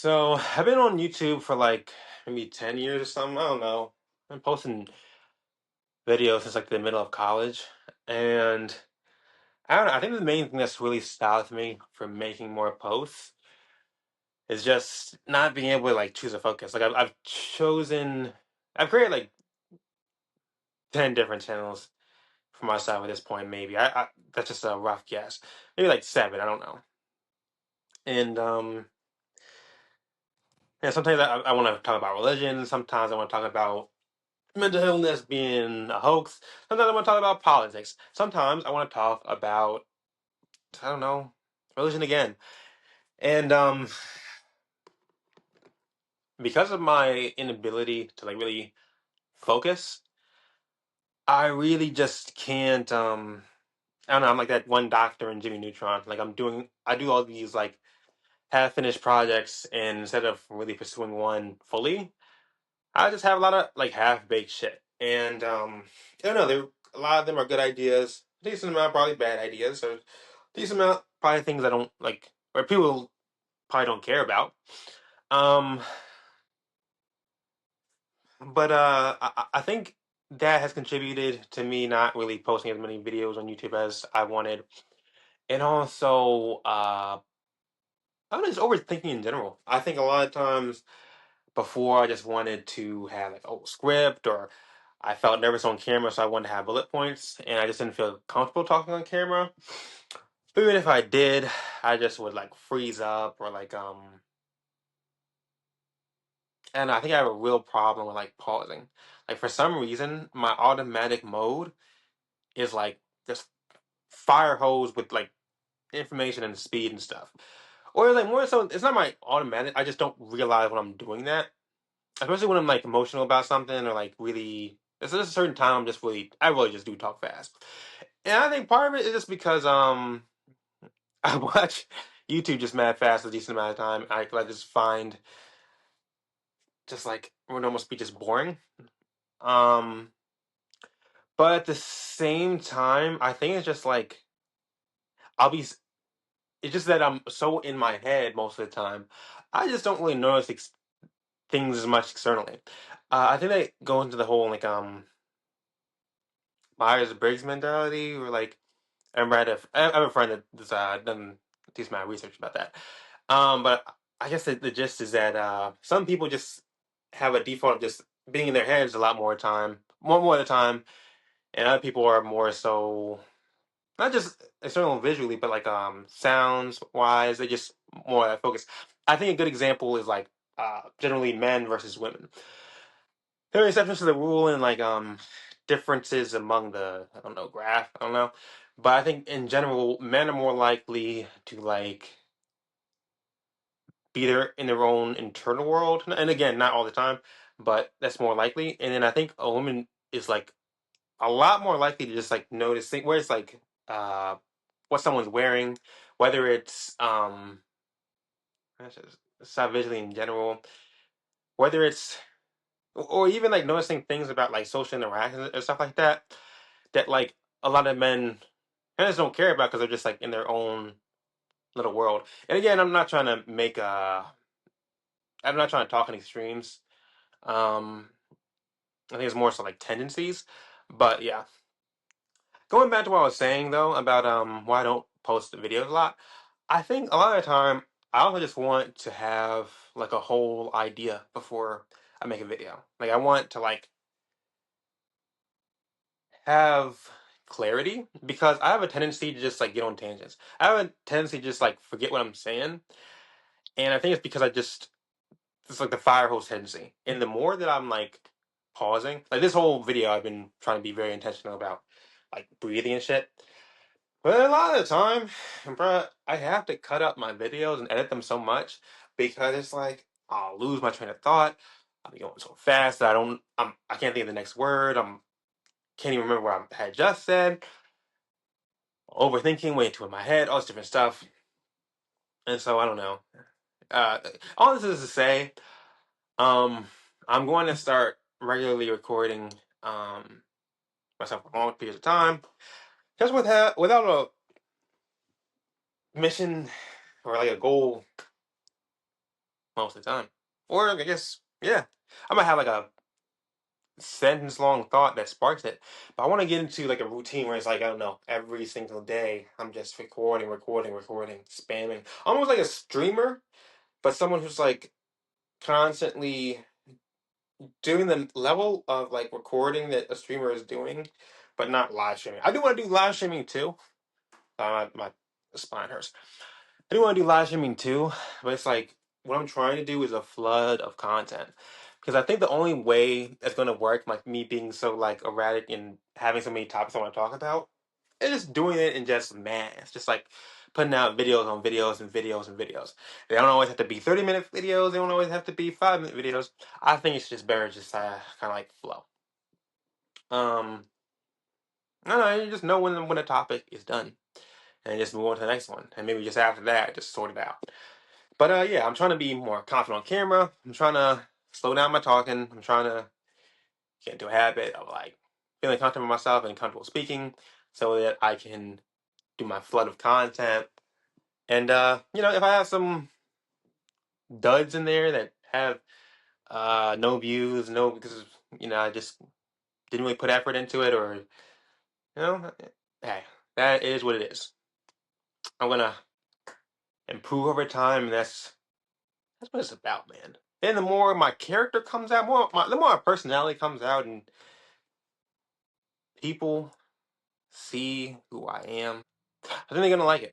So I've been on YouTube for like maybe 10 years or something. I don't know. I've been posting videos since like the middle of college. And I don't know. I think the main thing that's really stopped me from making more posts is just not being able to like choose a focus. Like I've created like 10 different channels for myself at this point, maybe. That's just a rough guess. Maybe like seven, I don't know. And and sometimes I want to talk about religion. Sometimes I want to talk about mental illness being a hoax. Sometimes I want to talk about politics. Sometimes I want to talk about, I don't know, religion again. And because of my inability to like really focus, I really just can't. I don't know. I'm like that one doctor in Jimmy Neutron. Like I do all these like half finished projects, and instead of really pursuing one fully, I just have a lot of like half baked shit. And I don't know. A lot of them are good ideas. A decent amount probably bad ideas. Or decent amount probably things I don't like, or people probably don't care about. Um, but I think that has contributed to me not really posting as many videos on YouTube as I wanted, and also I'm just overthinking in general. I think a lot of times before I just wanted to have like a whole script, or I felt nervous on camera, so I wanted to have bullet points, and I just didn't feel comfortable talking on camera. Even if I did, I just would like freeze up or like and I think I have a real problem with like pausing. Like for some reason, my automatic mode is like just fire hose with like information and speed and stuff. Or like more so, it's not my automatic. I just don't realize when I'm doing that, especially when I'm like emotional about something or like really. There's just a certain time I really just do talk fast, and I think part of it is just because I watch YouTube just mad fast a decent amount of time. I just find just like normal speech is boring. Um, but at the same time, I think it's just like I'll be. It's just that I'm so in my head most of the time. I just don't really notice things as much externally. I think they go into the whole like Myers Briggs mentality, or like I have a friend that's done a decent amount of research about that. But I guess the gist is that some people just have a default of just being in their heads a lot more of the time, and other people are more so not just external visually, but like sounds wise, they just more focus. I think a good example is like generally men versus women. There are exceptions to the rule and like differences among the I don't know graph, I don't know. But I think in general men are more likely to like be there in their own internal world. And again, not all the time, but that's more likely. And then I think a woman is like a lot more likely to just like notice where it's like uh what someone's wearing, whether it's not visually in general, whether it's or even like noticing things about like social interactions and stuff like that that like a lot of men just don't care about because they're just like in their own little world. And again, I'm not trying to talk in extremes. Um, I think it's more so like tendencies. But yeah, going back to what I was saying though about why I don't post videos a lot. I think a lot of the time I also just want to have like a whole idea before I make a video. Like I want to like have clarity because I have a tendency to just like get on tangents. I have a tendency to just like forget what I'm saying, and I think it's because it's like the fire hose tendency. And the more that I'm like pausing, like this whole video, I've been trying to be very intentional about like breathing and shit. But a lot of the time, bruh, I have to cut up my videos and edit them so much because it's like I'll lose my train of thought. I'll be going so fast that I can't think of the next word. Can't even remember what I had just said. Overthinking, way too in my head, all this different stuff. And so I don't know. Uh, all this is to say, um, I'm going to start regularly recording myself for long periods of time, just without a mission or like a goal most of the time. Or I guess, yeah, I might have like a sentence long thought that sparks it. But I want to get into like a routine where it's like, I don't know, every single day I'm just recording, spamming. Almost like a streamer, but someone who's like constantly doing the level of like recording that a streamer is doing, but not live streaming. I do want to do live streaming too. My spine hurts. I do want to do live streaming too, but it's like what I'm trying to do is a flood of content. Because I think the only way that's going to work, like me being so like erratic and having so many topics I want to talk about, is just doing it in just mass. Just like putting out videos on videos and videos and videos. They don't always have to be 30-minute videos. They don't always have to be 5-minute videos. I think it's just better just kind of like flow. I don't know, you just know when a topic is done and just move on to the next one. And maybe just after that, just sort it out. But yeah, I'm trying to be more confident on camera. I'm trying to slow down my talking. I'm trying to get into a habit of like feeling comfortable with myself and comfortable speaking so that I can do my flood of content. And if I have some duds in there that have no views, no because I just didn't really put effort into it, or hey, that is what it is. I'm gonna improve over time, and that's what it's about, man. And the more my character comes out, the more my personality comes out, and people see who I am, I think they're gonna like it.